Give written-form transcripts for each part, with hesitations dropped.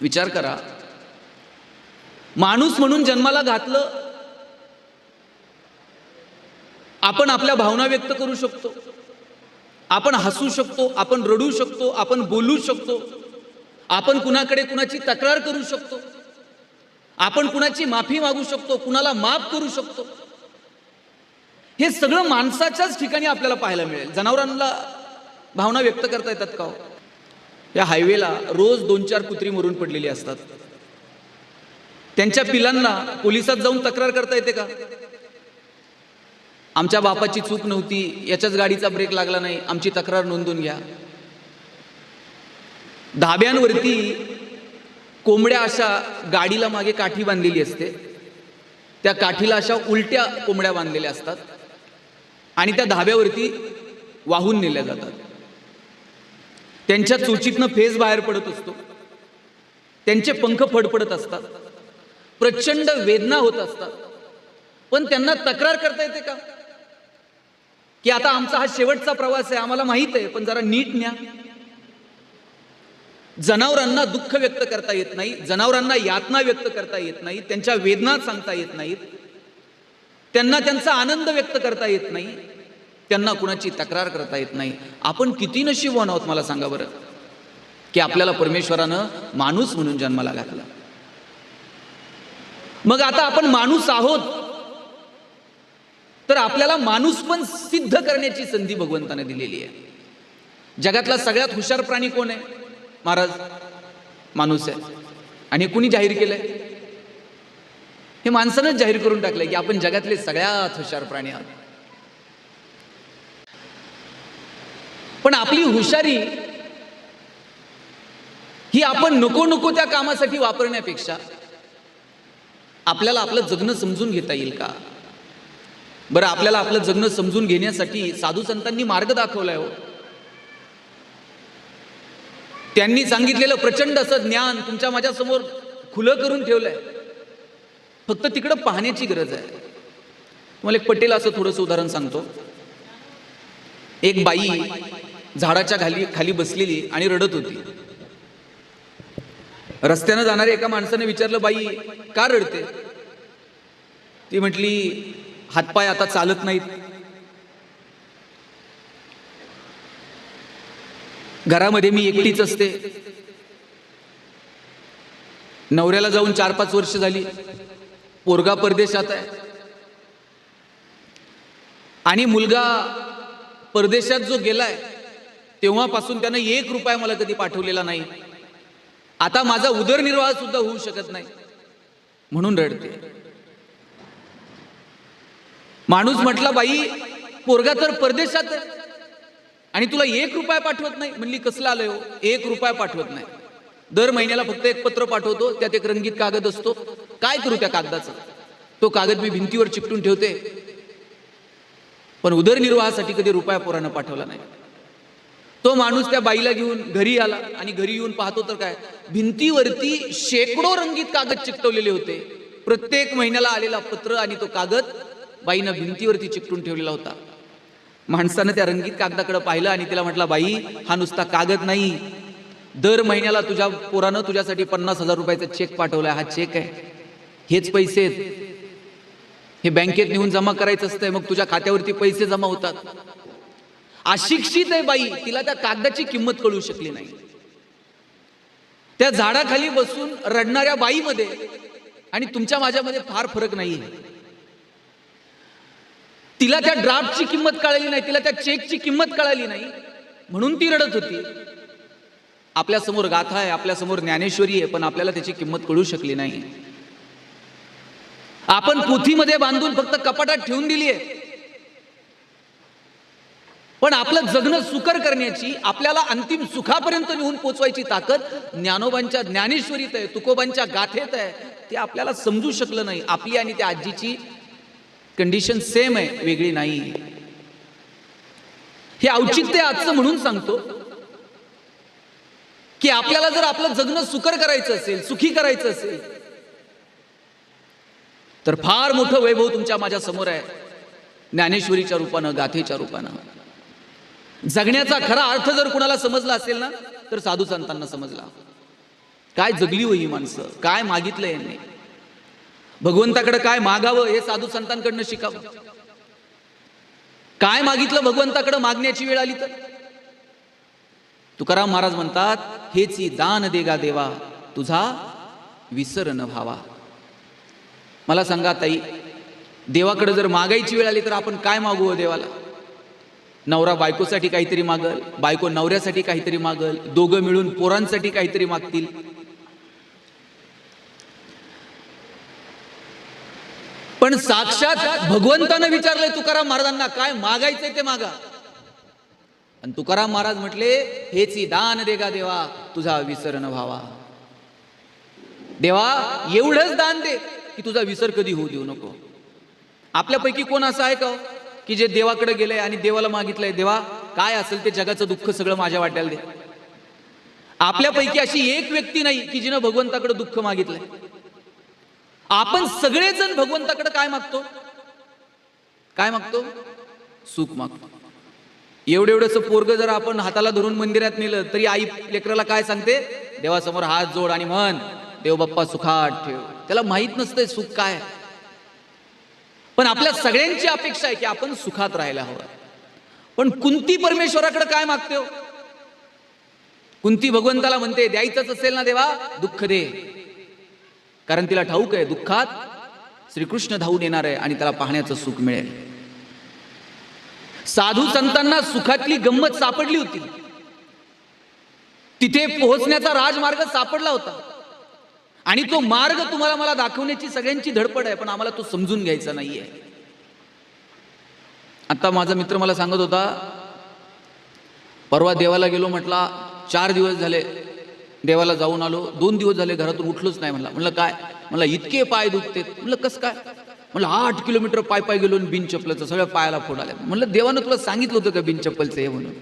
विचार करा, माणूस म्हणून जन्माला घातलं, आपण आपल्या भावना व्यक्त करू शकतो, आपण हसू शकतो, आपण रडू शकतो, आपण बोलू शकतो, आपण कुणाकडे कुणाची तक्रार करू शकतो, आपण कुणाची माफी मागू शकतो, कुणाला माफ करू शकतो. हे सगळं माणसाच्याच ठिकाणी आपल्याला पाहायला मिळेल. जनावरांना भावना व्यक्त करता येतात का? या हायवेला रोज 2-4 कुत्री मरून पडलेली असतात. त्यांच्या पिलांना पोलिसात जाऊन तक्रार करता येते का? आमच्या बापाची चूक नव्हती, याच्याच गाडीचा ब्रेक लागला नाही, आमची तक्रार नोंदवून घ्या. धाब्यांवरती कोंबड्या अशा गाडीला मागे काठी बांधलेली असते, त्या काठीला अशा उलट्या कोंबड्या बांधलेल्या असतात आणि त्या धाब्यावरती वाहून नेल्या जातात. त्यांच्या चोचीतनं फेस बाहेर पडत असतो, त्यांचे पंख फडफडत असतात, प्रचंड वेदना होत असतात. पण त्यांना तक्रार करता येते का की आता आमचा हा शेवटचा प्रवास आहे, आम्हाला माहित आहे, पण जरा नीट न्या? जनावरांना दुःख व्यक्त करता येत नाही, जनावरांना यातना व्यक्त करता येत नाही, त्यांच्या वेदना सांगता येत नाहीत, त्यांना त्यांचा आनंद व्यक्त करता येत नाही, त्यांना कुणाची तक्रार करता येत नाही. आपण किती नशीबवान आहोत मला सांगा बरं, की आपल्याला परमेश्वरानं माणूस म्हणून जन्माला घातला. मग आता आपण माणूस आहोत, तर आपल्याला माणूस पण सिद्ध करण्याची संधी भगवंताने दिलेली आहे. जगातला सगळ्यात हुशार प्राणी कोण आहे? महाराज, माणूस आहे. आणि कुणी जाहीर केलंय? हे माणसानंच जाहीर करून टाकलंय की आपण जगातले सगळ्यात हुशार प्राणी आहोत. पण आपली हुशारी ही आपण नको नको त्या कामासाठी वापरण्यापेक्षा आपल्याला आपलं जगणं समजून घेता येईल का? बरं, आपल्याला आपलं जगणं समजून घेण्यासाठी साधू संतांनी मार्ग दाखवलाय हो. त्यांनी सांगितलेलं प्रचंड असं ज्ञान तुमच्या माझ्या समोर खुलं करून ठेवलंय, फक्त तिकडं पाहण्याची गरज आहे. तुम्हाला एक पटेल असं थोडंसं उदाहरण सांगतो. एक बाई झाडाच्या खाली बसलेली आणि रडत होती. रस्त्यानं जाणाऱ्या एका माणसाने विचारलं, बाई का रडते? ती म्हटली, हातपाय आता चालत नाहीत, घरामध्ये मी एकटीच असते, नवऱ्याला जाऊन 4-5 वर्ष झाली, पोरगा परदेशात आहे आणि मुलगा परदेशात जो गेलाय तेव्हापासून त्यानं 1 रुपया मला कधी पाठवलेला नाही. आता माझा उदरनिर्वाह सुद्धा होऊ शकत नाही, म्हणून रडते. माणूस म्हटला, बाई पोरगा तर परदेशात आहे आणि तुला 1 रुपया पाठवत नाही? म्हणली, कसला आलंय हो, 1 रुपया पाठवत नाही. दर महिन्याला फक्त एक पत्र पाठवतो, त्यात एक रंगीत कागद असतो. काय करू त्या कागदाचं? तो कागद मी भिंतीवर चिकटून ठेवते, पण उदरनिर्वाहासाठी कधी रुपया पोरानं पाठवला नाही. तो माणूस त्या बाईला घेऊन घरी आला आणि घरी येऊन पाहतो तर काय, भिंतीवरती शेकडो रंगीत कागद चिकटवलेले होते. प्रत्येक महिन्याला आलेला पत्र आणि तो कागद बाईनं भिंतीवरती चिकटून ठेवलेला होता. माणसानं त्या रंगीत कागदाकडे पाहिलं आणि तिला म्हटला, बाई हा नुसता कागद नाही, दर महिन्याला तुझ्या पोरानं तुझ्यासाठी 50,000 रुपयाचा चेक पाठवलाय. हा चेक आहे, हेच पैसे आहेत, हे बँकेत नेऊन जमा करायचं असतंय, मग तुझ्या खात्यावरती पैसे जमा होतात. अशिक्षित आहे बाई, तिला त्या कागदाची किंमत कळू शकली नाही. त्या झाडाखाली बसून रडणाऱ्या बाईमध्ये आणि तुमच्या माझ्यामध्ये फार फरक नाही. तिला त्या ड्राफ्टची किंमत कळाली नाही, तिला त्या चेकची किंमत कळाली नाही, म्हणून ती रडत होती. आपल्या समोर गाथा आहे, आपल्या समोर ज्ञानेश्वरी आहे, पण आपल्याला त्याची किंमत कळू शकली नाही. आपण पोथीमध्ये बांधून फक्त कपाटात ठेवून दिली आहे, पण आपलं जगणं सुकर करण्याची, आपल्याला अंतिम सुखापर्यंत नेऊन पोचवायची ताकद ज्ञानोबांच्या ज्ञानेश्वरीत आहे, तुकोबांच्या गाथेत आहे. ते आपल्याला समजू शकलं नाही. आपली आणि त्या आजीची कंडिशन सेम आहे, वेगळी नाही. हे औचित्य आजचं म्हणून सांगतो की आपल्याला जर आपलं जगणं सुकर करायचं असेल, सुखी करायचं असेल, तर फार मोठं वैभव तुमच्या माझ्या समोर आहे. ज्ञानेश्वरीच्या रूपानं, गाथेच्या रूपानं. जगण्याचा खरा अर्थ जर कुणाला समजला असेल ना, तर साधू संतांना समजला. काय जगली हो ही माणसं, काय मागितलं यांनी. भगवंताकडे काय मागावं हे साधू संतांकडनं शिकावं. काय मागितलं भगवंताकडे मागण्याची वेळ आली तर. तुकाराम महाराज म्हणतात, हेची दान देगा देवा तुझा विसर न व्हावा. मला सांगा ताई, देवाकडे जर मागायची वेळ आली तर आपण काय मागू देवाला? नवरा बायकोसाठी काहीतरी मागल, बायको नवऱ्यासाठी काहीतरी मागल, दोघं मिळून पोरांसाठी काहीतरी मागतील. पण साक्षात भगवंतानं विचारलंय तुकाराम महाराजांना, काय मागायचंय ते मागा. आणि तुकाराम महाराज म्हटले, हेची दान देगा देवा तुझा विसर न व्हावा. देवा एवढंच दान दे की तुझा विसर कधी होऊ देऊ नको. आपल्यापैकी कोण असं आहे का की जे देवाकडे गेलंय आणि देवाला मागितलंय, देवा काय असेल ते जगाचं दुःख सगळं माझ्या वाट्याला दे? आपल्यापैकी अशी एक व्यक्ती नाही की जिनं भगवंताकडे दुःख मागितलंय. आपण सगळेजण भगवंताकडे काय मागतो? काय मागतो? सुख मागतो. एवढंसं पोरग जर आपण हाताला धरून मंदिरात नेलं तरी आई लेकराला काय सांगते? देवासमोर हात जोड आणि म्हण, देव बाप्पा सुखात ठेव. त्याला माहित नसतंय सुख काय. पण आपल्या सगळ्यांची अपेक्षा आहे की आपण सुखात राहायला हवं. पण कुंती परमेश्वराकडे काय मागते? कुंती भगवंताला म्हणते, द्यायचंच असेल ना देवा दुःख दे. कारण तिला ठाऊक आहे दुःखात श्रीकृष्ण धावून येणार आहे आणि त्याला पाहण्याचं सुख मिळेल. साधू संतांना सुखातली गंमत सापडली होती. तिथे पोहोचण्याचा राजमार्ग सापडला होता आणि तो मार्ग तुम्हाला मला दाखवण्याची सगळ्यांची धडपड आहे, पण आम्हाला तो समजून घ्यायचा नाहीये. आता माझा मित्र मला सांगत होता, परवा देवाला गेलो, म्हटला 4 दिवस झाले देवाला जाऊन आलो, 2 दिवस झाले घरातून उठलोच नाही. म्हणलं काय? म्हणलं इतके पाय दुखतेत. म्हणलं कसं काय? म्हणलं 8 किलोमीटर पाय पाय गेलो बिन चप्पलचं, सगळ्या पायाला फोड आले. म्हणलं देवानं तुला सांगितलं होतं का बिन चप्पलचं हे म्हणून?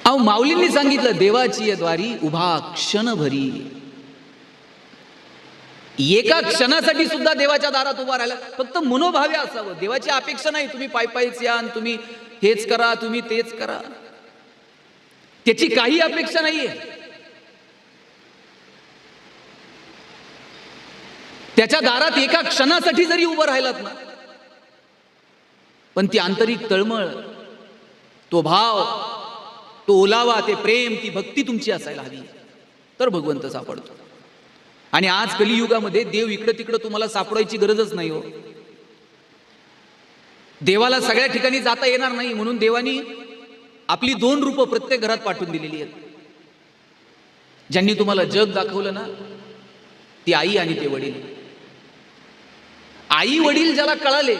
अहो माऊलींनी सांगितलं, देवाची द्वारी उभा क्षणभरी. एका क्षणासाठी सुद्धा देवाच्या दारात उभा राहिला. फक्त मनोभावे असावं. देवाची अपेक्षा नाही तुम्ही पाय पायच या आणि तुम्ही हेच करा, तुम्ही तेच करा. त्याची काही अपेक्षा नाहीये. त्याच्या दारात एका क्षणासाठी जरी उभं राहिलात ना, पण ती आंतरिक तळमळ, तो भाव, तो ओलावा, ते प्रेम, ती भक्ती तुमची असायला हवी, तर भगवंत सापडतो. आणि आज कलियुगामध्ये देव इकडं तिकडं तुम्हाला सापडायची गरजच नाही हो. देवाला सगळ्या ठिकाणी जाता येणार नाही, म्हणून देवानी आपली 2 रूपं प्रत्येक घरात पाठवून दिलेली आहेत. ज्यांनी तुम्हाला जग दाखवलं ना, ती आई आणि ते वडील. आई वडील ज्याला कळाले,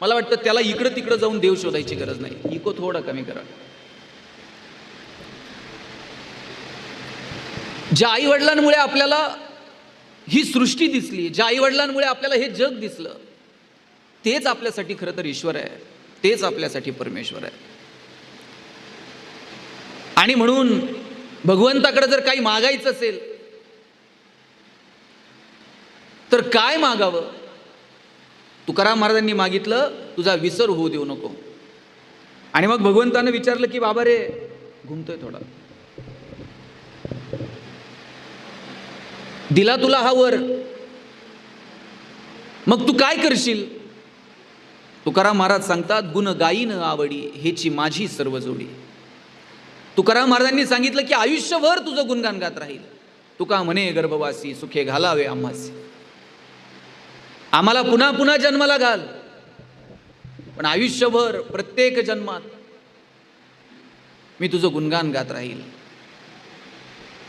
मला वाटतं त्याला इकडं तिकडं जाऊन देव शोधायची गरज नाही. इको थोडं कमी करा. ज्या आई वडिलांमुळे आपल्याला ही सृष्टी दिसली, ज्या आई वडिलांमुळे आपल्याला हे जग दिसलं, तेच आपल्यासाठी खरं तर ईश्वर आहे, तेच आपल्यासाठी परमेश्वर आहे. आणि म्हणून भगवंताकडे जर काही मागायचं असेल तर काय मागावं? तुकाराम महाराजांनी मागितलं, तुझा विसर होऊ देऊ नको. आणि मग भगवंतानं विचारलं की बाबा रे, घुमतोय थोडा, दिला तुला हा वर, मग तू काय करशील? तुकाराम महाराज सांगतात, गुण गायीन आवडी हेची माझी सर्व जोडी. तुकाराम महाराजांनी सांगितलं की आयुष्यभर तुझं गुणगान गात राहील. तुका म्हणे गर्भवासी सुखे घालावे आम्हासी. आम्हाला पुन्हा पुन्हा जन्माला घाल, पण आयुष्यभर प्रत्येक जन्मात मी तुझं गुणगान गात राहील.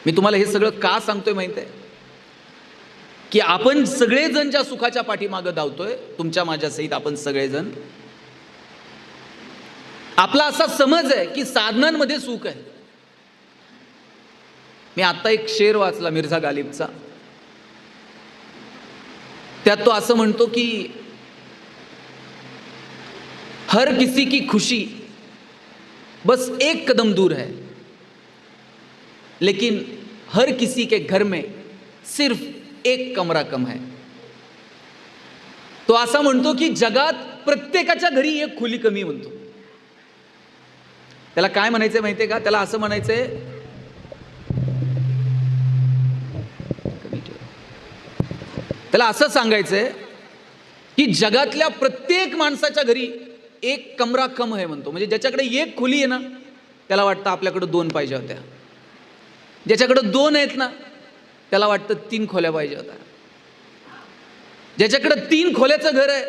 मी तुम्हाला हे सगळं का सांगतोय माहित आहे? की आपण सगळेजण ज्या सुखाच्या पाठीमागं धावतोय, तुमच्या माझ्या सहित आपण सगळेजण, आपला असा समज आहे की साधनांमध्ये सुख आहे. मी आता एक शेर वाचला मिर्झा गालिबचा. त्यात तो असं म्हणतो की हर किसी की खुशी बस एक कदम दूर है, लेकिन हर किसी के घर में सिर्फ एक कमरा कम है. तो असं म्हणतो की जगात प्रत्येकाच्या घरी एक खोली कमी म्हणतो. त्याला काय म्हणायचंय माहितीये का? त्याला असं म्हणायचंय, त्याला असं सांगायचंय की जगातल्या प्रत्येक माणसाच्या घरी एक कमरा कम आहे म्हणतो. म्हणजे ज्याच्याकडे एक खोली आहे ना, त्याला वाटतं आपल्याकडे 2 पाहिजे होत्या. ज्याच्याकडे 2 आहेत ना, त्याला वाटतं 3 खोल्या पाहिजे होत्या. ज्याच्याकडे 3 खोल्याचं घर आहे,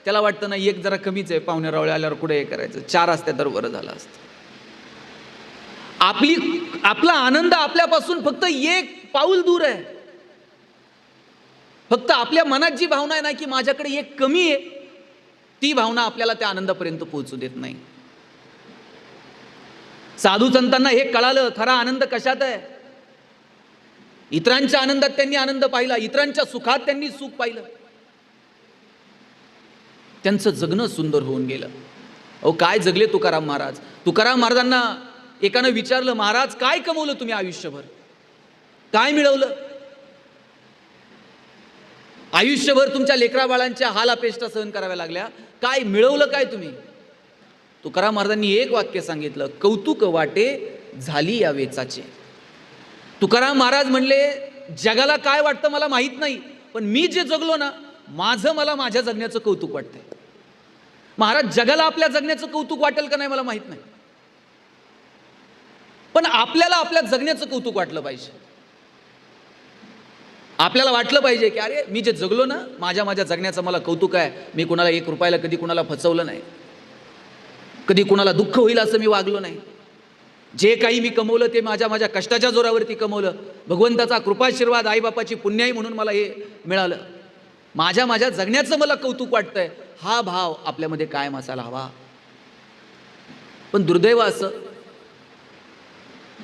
त्याला वाटतं ना एक जरा कमीच आहे, पाहुणे रावळे आल्यावर कुठे हे करायचं, 4 असत्या तर बरं झालं असतं. आपला आनंद आपल्यापासून फक्त 1 पाऊल दूर आहे. फक्त आपल्या मनात जी भावना आहे ना की माझ्याकडे एक कमी आहे, ती भावना आपल्याला त्या आनंदापर्यंत पोहोचू देत नाही. साधू संतांना हे कळालं, खरा आनंद कशात आहे. इतरांच्या आनंदात त्यांनी आनंद पाहिला, इतरांच्या सुखात त्यांनी सुख पाहिलं. त्यांचं जगणं सुंदर होऊन गेलं. अहो काय जगले तुकाराम महाराज. तुकाराम महाराजांना एकानं विचारलं, महाराज काय कमवलं तुम्ही आयुष्यभर, काय मिळवलं. आयुष्यभर तुमच्या लेकरा बाळांच्या हाल अपेष्टा सहन कराव्या लागल्या, काय मिळवलं काय तुम्ही. तुकाराम महाराजांनी एक वाक्य सांगितलं, कौतुक वाटे झाली या वेचाचे. तुकाराम महाराज म्हणले, जगाला काय वाटतं मला माहित नाही, पण मी जे जगलो ना, माझं मला माझ्या जगण्याचं कौतुक वाटतंय. महाराज जगाला आपल्या जगण्याचं कौतुक वाटेल का नाही मला माहित नाही, पण आपल्याला आपल्या जगण्याचं कौतुक वाटलं पाहिजे. आपल्याला वाटलं पाहिजे की अरे मी जे जगलो ना, माझ्या जगण्याचं मला कौतुक आहे. मी कुणाला 1 रुपयाला कधी कुणाला फसवलं नाही, कधी कुणाला दुःख होईल असं मी वागलो नाही. जे काही मी कमवलं ते माझ्या कष्टाच्या जोरावरती कमवलं. भगवंताचा कृपाशीर्वाद, आईबापाची पुण्याई म्हणून मला हे मिळालं. माझ्या जगण्याचं मला कौतुक वाटतंय. हा भाव आपल्यामध्ये कायम असायला हवा. पण दुर्दैव असं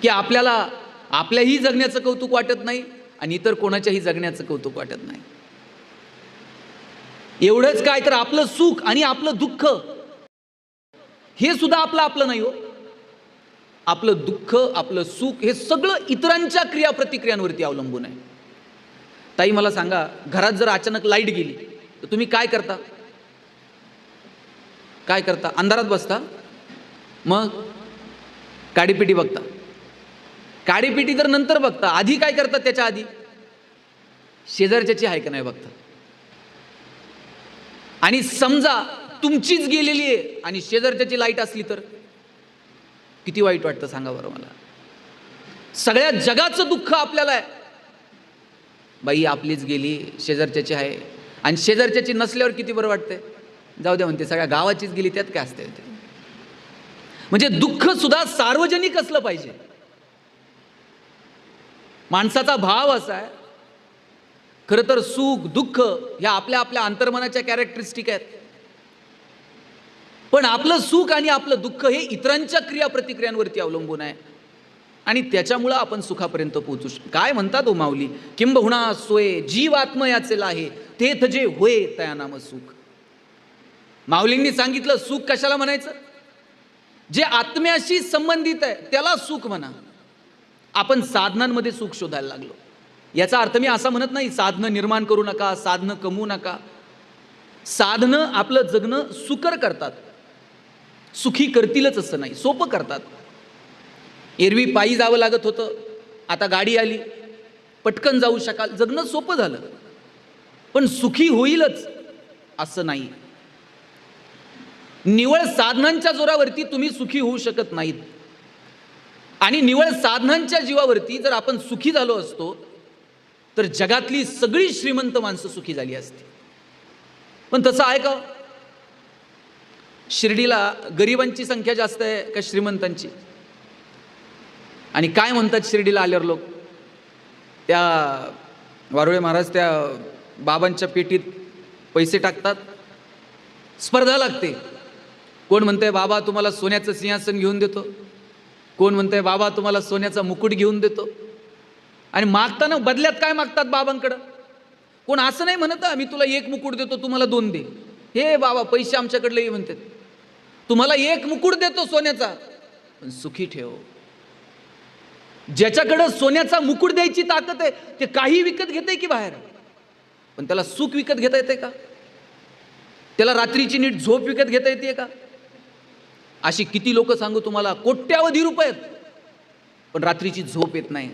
की आपल्याला आपल्याही जगण्याचं कौतुक वाटत नाही आणि इतर कोणाच्याही जगण्याचं कौतुक वाटत नाही. एवढंच काय तर आपलं सुख आणि आपलं दुःख हे सुद्धा आपलं नाही हो. आपलं दुःख, आपलं सुख हे सगळं इतरांच्या क्रियाप्रतिक्रियांवरती अवलंबून आहे. ताई मला सांगा, घरात जर अचानक लाईट गेली तर तुम्ही काय करता? काय करता? अंधारात बसता, मग काडीपिटी बघता. काडीपिटी तर नंतर बघता, आधी काय करता? त्याच्या आधी शेजारच्याची आहे का नाही बघता. आणि समजा तुमचीच गेलेली आहे आणि शेजारच्याची लाईट असली तर किती वाईट वाटतं सांगा बरं मला. सगळ्या जगाचं दुःख आपल्याला आहे. बाई आपलीच गेली, शेजारच्याची आहे, आणि शेजारच्याची नसल्यावर किती बरं वाटतंय. जाऊ द्या म्हणते, सगळ्या गावाचीच गेली त्यात काय असते. म्हणजे दुःख सुद्धा सार्वजनिक असलं पाहिजे. माणसाचा भाव असा आहे, खरं तर सुख दुःख ह्या आपल्या आपल्या अंतर्मनाच्या कॅरेक्टरिस्टिक आहेत. पण आपलं सुख आणि आपलं दुःख हे इतरांच्या क्रियाप्रतिक्रियांवरती अवलंबून आहे आणि त्याच्यामुळं आपण सुखापर्यंत पोहोचू शकतो. काय म्हणतात ओ माऊली, किंबहुना सोय जीव आत्मयाचे लाहे, तेथ जे होय तया नाम सुख. माऊलींनी सांगितलं सुख कशाला म्हणायचं? जे आत्म्याशी संबंधित आहे त्याला सुख म्हणा. आपण साधनांमध्ये सुख शोधायला लागलो. याचा अर्थ मी असा म्हणत नाही साधनं निर्माण करू नका, साधनं कमवू नका. साधनं आपलं जगणं सुकर करतात, सुखी करतीलच असं नाही, सोपं करतात. एरवी पायी जावं लागत होतं, आता गाडी आली, पटकन जाऊ शकाल, जगणं सोपं झालं. पण सुखी होईलच असं नाही. निवळ साधनांच्या जोरावरती तुम्ही सुखी होऊ शकत नाहीत. आणि निवळ साधनांच्या जीवावरती जर आपण सुखी झालो असतो तर जगातली सगळी श्रीमंत माणसं सुखी झाली असती. पण तसं आहे का? शिर्डीला गरिबांची संख्या जास्त आहे का श्रीमंतांची? आणि काय म्हणतात शिर्डीला आल्यावर लोक? त्या वारुळे महाराज त्या बाबांच्या पेटीत पैसे टाकतात, स्पर्धा लागते. कोण म्हणतंय बाबा तुम्हाला सोन्याचं सिंहासन घेऊन देतो, कोण म्हणतंय बाबा तुम्हाला सोन्याचा मुकुट घेऊन देतो. आणि मागताना बदल्यात काय मागतात बाबांकडं? कोण असं नाही म्हणत मी तुला 1 मुकुट देतो तुम्हाला 2 दे. हे बाबा पैसे आमच्याकडले ये म्हणतात, तुम्हाला 1 मुकुट देतो सोन्याचा, पण सुखी ठेव. ज्याच्याकडं सोन्याचा मुकुट द्यायची ताकद आहे ते काही विकत घेते की बाहेर, पण त्याला सुख विकत घेता येते का? त्याला रात्रीची नीट झोप विकत घेता येते का? अशी किती लोक सांगू तुम्हाला, कोट्यावधी रुपये, पण रात्रीची झोप येत नाही.